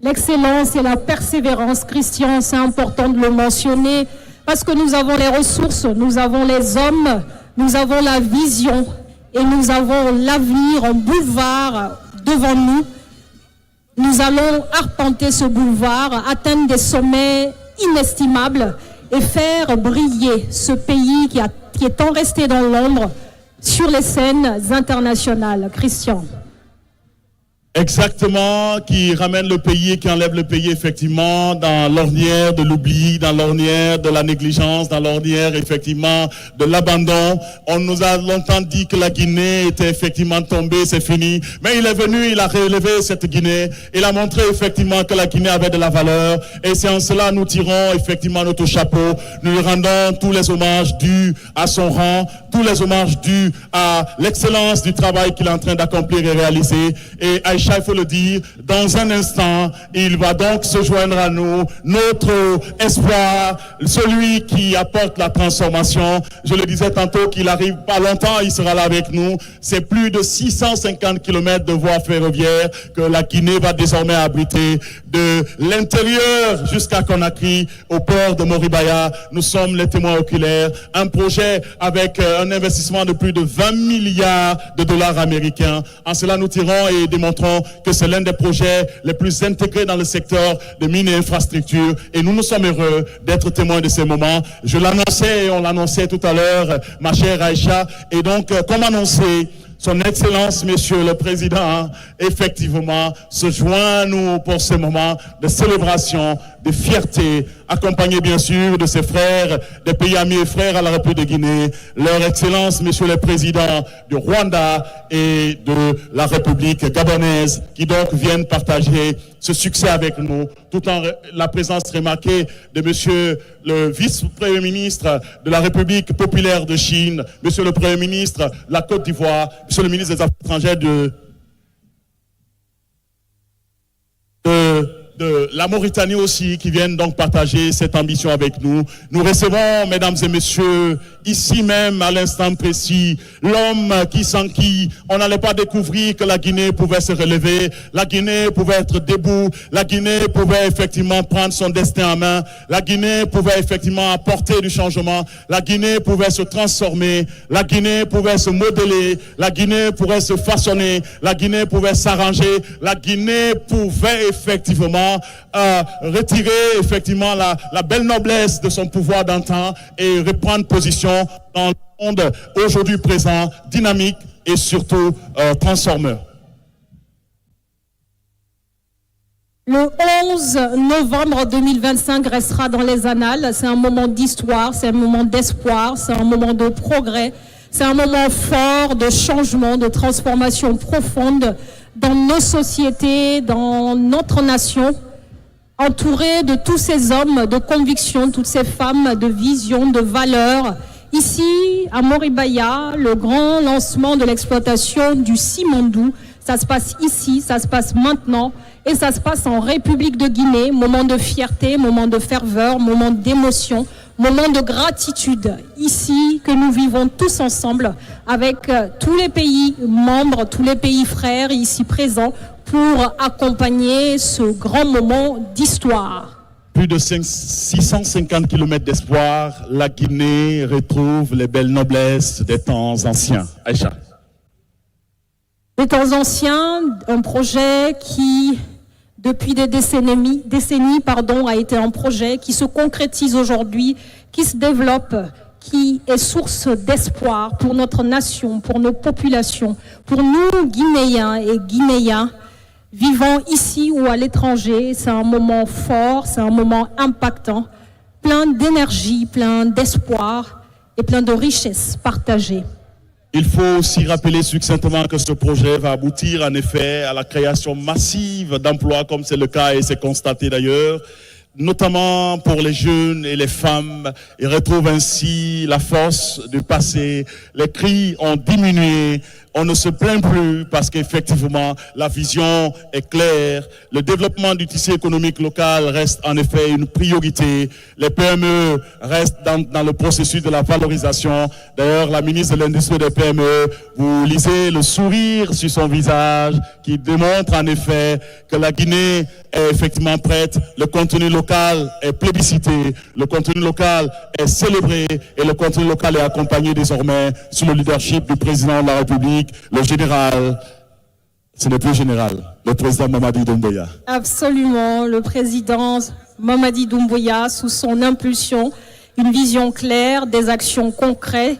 L'excellence et la persévérance, Christian, c'est important de le mentionner parce que nous avons les ressources, nous avons les hommes, nous avons la vision et nous avons l'avenir en boulevard devant nous. Nous allons arpenter ce boulevard, atteindre des sommets inestimables et faire briller ce pays qui est tant resté dans l'ombre sur les scènes internationales. Christian. Exactement, qui ramène le pays, qui enlève le pays effectivement dans l'ornière de l'oubli, dans l'ornière de la négligence, dans l'ornière effectivement de l'abandon. On nous a longtemps dit que la Guinée était effectivement tombée, c'est fini. Mais il est venu, il a relevé cette Guinée. Il a montré effectivement que la Guinée avait de la valeur. Et c'est en cela nous tirons effectivement notre chapeau. Nous lui rendons tous les hommages dus à son rang, tous les hommages dus à l'excellence du travail qu'il est en train d'accomplir et réaliser. Et Aïcha, il faut le dire, dans un instant, il va donc se joindre à nous, notre espoir, celui qui apporte la transformation. Je le disais tantôt qu'il arrive pas longtemps, il sera là avec nous. C'est plus de 650 km de voies ferroviaires que la Guinée va désormais abriter, de l'intérieur jusqu'à Conakry, au port de Moribaya. Nous sommes les témoins oculaires. Un projet avec un investissement de plus de 20 milliards de dollars américains. En cela, nous tirons et démontrons que c'est l'un des projets les plus intégrés dans le secteur de mines et infrastructures. Et nous sommes heureux d'être témoins de ces moments. Je l'annonçais et on l'annonçait tout à l'heure, ma chère Aïcha. Et donc, comme annoncé, Son Excellence, Monsieur le Président, effectivement, se joint à nous pour ce moment de célébration, de fierté, accompagné bien sûr de ses frères, des pays amis et frères à la République de Guinée, leur Excellence, Monsieur le Président du Rwanda et de la République gabonaise, qui donc viennent partager ce succès avec nous, tout en la présence remarquée de Monsieur le vice-premier ministre de la République populaire de Chine, Monsieur le Premier ministre de la Côte d'Ivoire, Monsieur le ministre des Affaires étrangères de la Mauritanie aussi, qui viennent donc partager cette ambition avec nous. Nous recevons, mesdames et messieurs, ici même, à l'instant précis, l'homme sans qui on n'allait pas découvrir que la Guinée pouvait se relever, la Guinée pouvait être debout, la Guinée pouvait effectivement prendre son destin en main, la Guinée pouvait effectivement apporter du changement, la Guinée pouvait se transformer, la Guinée pouvait se modeler, la Guinée pourrait se façonner, la Guinée pouvait s'arranger, la Guinée pouvait effectivement retirer effectivement la belle noblesse de son pouvoir d'antan et reprendre position dans le monde aujourd'hui présent, dynamique et surtout transformeur. Le 11 novembre 2025 restera dans les annales. C'est un moment d'histoire, c'est un moment d'espoir, c'est un moment de progrès, c'est un moment fort de changement, de transformation profonde dans nos sociétés, dans notre nation, entouré de tous ces hommes de conviction, toutes ces femmes de vision, de valeurs. Ici, à Moribaya, le grand lancement de l'exploitation du Simandou, ça se passe ici, ça se passe maintenant, et ça se passe en République de Guinée, moment de fierté, moment de ferveur, moment d'émotion, moment de gratitude, ici, que nous vivons tous ensemble, avec tous les pays membres, tous les pays frères ici présents, pour accompagner ce grand moment d'histoire. Plus de 650 km d'espoir, la Guinée retrouve les belles noblesses des temps anciens. Aïcha. Des temps anciens, un projet qui, depuis des décennies, a été un projet qui se concrétise aujourd'hui, qui se développe, qui est source d'espoir pour notre nation, pour nos populations, pour nous, Guinéens et Guinéens, vivant ici ou à l'étranger. C'est un moment fort, c'est un moment impactant, plein d'énergie, plein d'espoir et plein de richesses partagées. Il faut aussi rappeler succinctement que ce projet va aboutir en effet à la création massive d'emplois, comme c'est le cas et c'est constaté d'ailleurs, notamment pour les jeunes et les femmes. Ils retrouvent ainsi la force du passé. Les cris ont diminué. On ne se plaint plus parce qu'effectivement, la vision est claire. Le développement du tissu économique local reste en effet une priorité. Les PME restent dans le processus de la valorisation. D'ailleurs, la ministre de l'Industrie des PME, vous lisez le sourire sur son visage qui démontre en effet que la Guinée est effectivement prête. Le contenu local est plébiscité. Le contenu local est célébré et le contenu local est accompagné désormais sous le leadership du président de la République. Le général, ce n'est plus général, le président Mamadi Doumbouya. Absolument, le président Mamadi Doumbouya, sous son impulsion, une vision claire, des actions concrètes,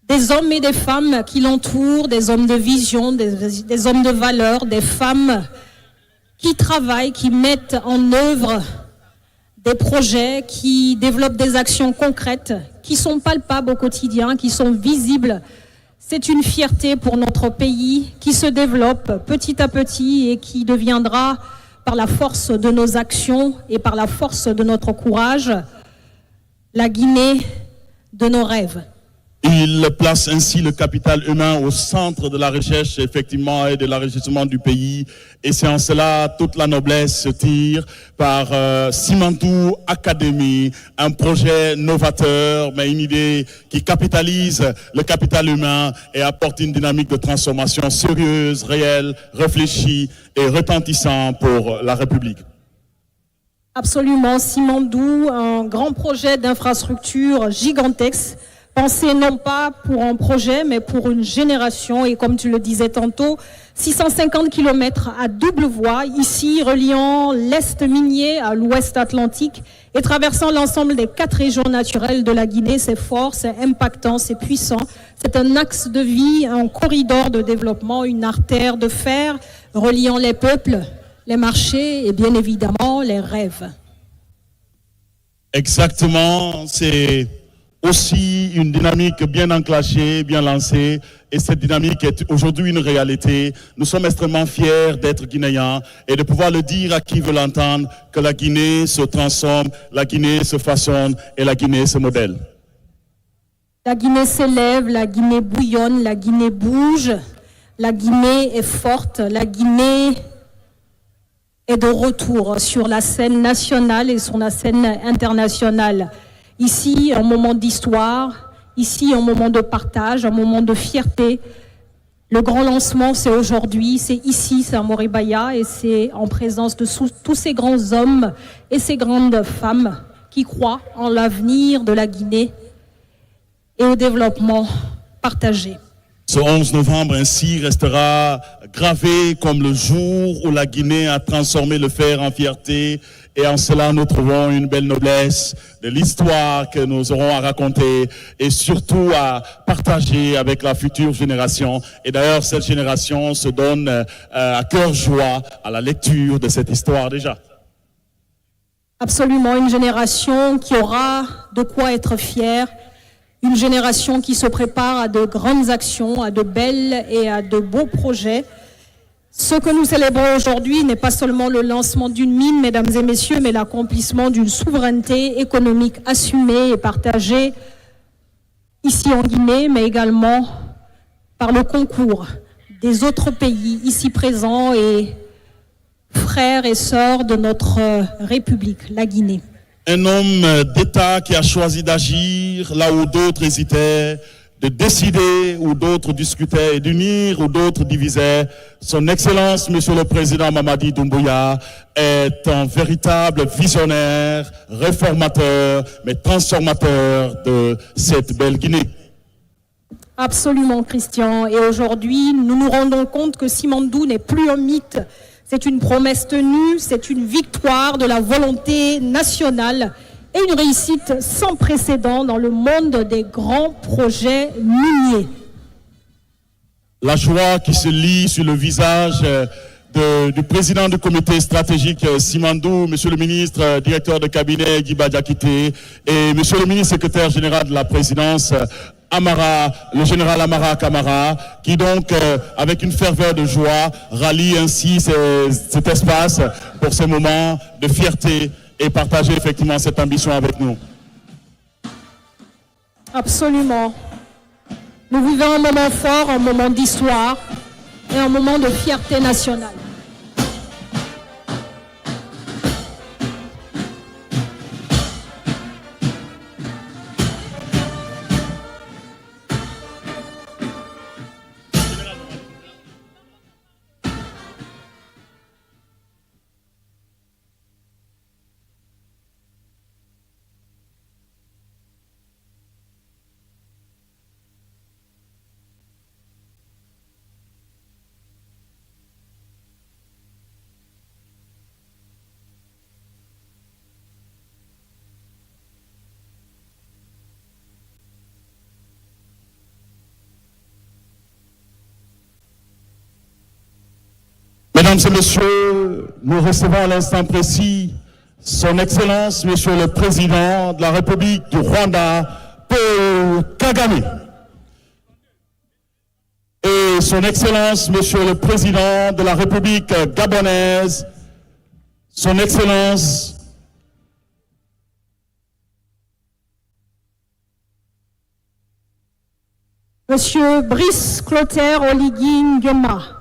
des hommes et des femmes qui l'entourent, des hommes de vision, des hommes de valeur, des femmes qui travaillent, qui mettent en œuvre des projets, qui développent des actions concrètes, qui sont palpables au quotidien, qui sont visibles. C'est une fierté pour notre pays qui se développe petit à petit et qui deviendra, par la force de nos actions et par la force de notre courage, la Guinée de nos rêves. Il place ainsi le capital humain au centre de la recherche, effectivement, et de l'enrichissement du pays. Et c'est en cela toute la noblesse se tire par Simandou Academy, un projet novateur, mais une idée qui capitalise le capital humain et apporte une dynamique de transformation sérieuse, réelle, réfléchie et retentissante pour la République. Absolument, Simandou, un grand projet d'infrastructure gigantesque, pensé non pas pour un projet, mais pour une génération. Et comme tu le disais tantôt, 650 km à double voie, ici, reliant l'Est minier à l'Ouest Atlantique et traversant l'ensemble des 4 régions naturelles de la Guinée. C'est fort, c'est impactant, c'est puissant. C'est un axe de vie, un corridor de développement, une artère de fer reliant les peuples, les marchés et bien évidemment les rêves. Exactement, c'est aussi une dynamique bien enclenchée, bien lancée, et cette dynamique est aujourd'hui une réalité. Nous sommes extrêmement fiers d'être Guinéens et de pouvoir le dire à qui veut l'entendre, que la Guinée se transforme, la Guinée se façonne et la Guinée se modèle. La Guinée s'élève, la Guinée bouillonne, la Guinée bouge, la Guinée est forte, la Guinée est de retour sur la scène nationale et sur la scène internationale. Ici, un moment d'histoire, ici, un moment de partage, un moment de fierté. Le grand lancement, c'est aujourd'hui, c'est ici, c'est à Moribaya, et c'est en présence de tous ces grands hommes et ces grandes femmes qui croient en l'avenir de la Guinée et au développement partagé. Ce 11 novembre ainsi restera gravé comme le jour où la Guinée a transformé le fer en fierté. Et en cela, nous trouvons une belle noblesse de l'histoire que nous aurons à raconter et surtout à partager avec la future génération. Et d'ailleurs, cette génération se donne à cœur joie à la lecture de cette histoire déjà. Absolument, une génération qui aura de quoi être fière, une génération qui se prépare à de grandes actions, à de belles et à de beaux projets. Ce que nous célébrons aujourd'hui n'est pas seulement le lancement d'une mine, mesdames et messieurs, mais l'accomplissement d'une souveraineté économique assumée et partagée ici en Guinée, mais également par le concours des autres pays ici présents et frères et sœurs de notre République, la Guinée. Un homme d'État qui a choisi d'agir là où d'autres hésitaient, de décider où d'autres discutaient et d'unir où d'autres divisaient. Son Excellence, Monsieur le Président Mamadi Doumbouya, est un véritable visionnaire, réformateur, mais transformateur de cette belle Guinée. Absolument, Christian. Et aujourd'hui, nous nous rendons compte que Simandou n'est plus un mythe. C'est une promesse tenue, c'est une victoire de la volonté nationale et une réussite sans précédent dans le monde des grands projets miniers. La joie qui se lit sur le visage du président du comité stratégique Simandou, monsieur le ministre, directeur de cabinet Guiba Diakité et monsieur le ministre secrétaire général de la présidence Amara, le général Amara Kamara, qui donc, avec une ferveur de joie, rallie ainsi cet espace pour ces moments de fierté et partager effectivement cette ambition avec nous. Absolument. Nous vivons un moment fort, un moment d'histoire et un moment de fierté nationale. Mesdames et messieurs, nous recevons à l'instant précis son Excellence, Monsieur le Président de la République du Rwanda, Paul Kagame. Et son Excellence, Monsieur le Président de la République gabonaise, son Excellence Monsieur Brice Clotaire Oligui Nguema.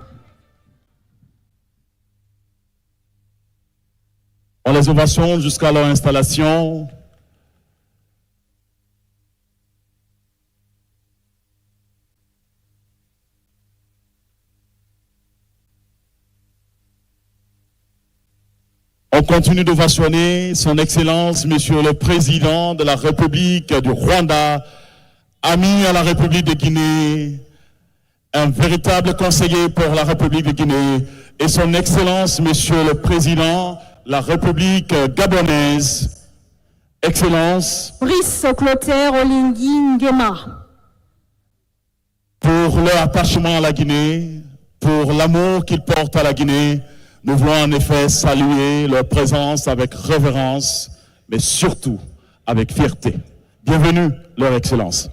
On les ovations jusqu'à leur installation. On continue d'ovationner son Excellence, Monsieur le Président de la République du Rwanda, ami à la République de Guinée, un véritable conseiller pour la République de Guinée, et son Excellence, Monsieur le Président la République gabonaise, Excellence, Brice Clotaire Oligui Nguema. Pour leur attachement à la Guinée, pour l'amour qu'ils portent à la Guinée, nous voulons en effet saluer leur présence avec révérence, mais surtout avec fierté. Bienvenue, leur Excellence.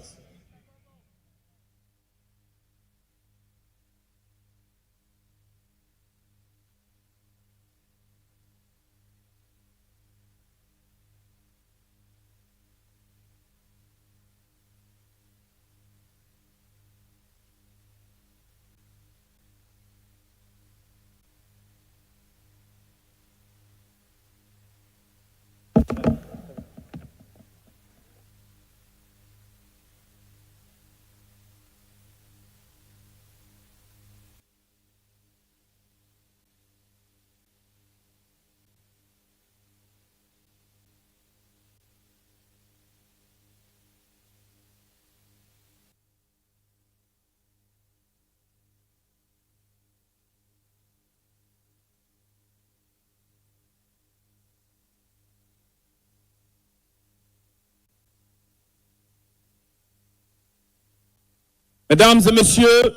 Mesdames et Messieurs,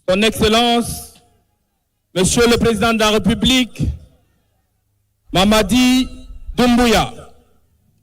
Son Excellence, Monsieur le Président de la République, Mamadi Doumbouya.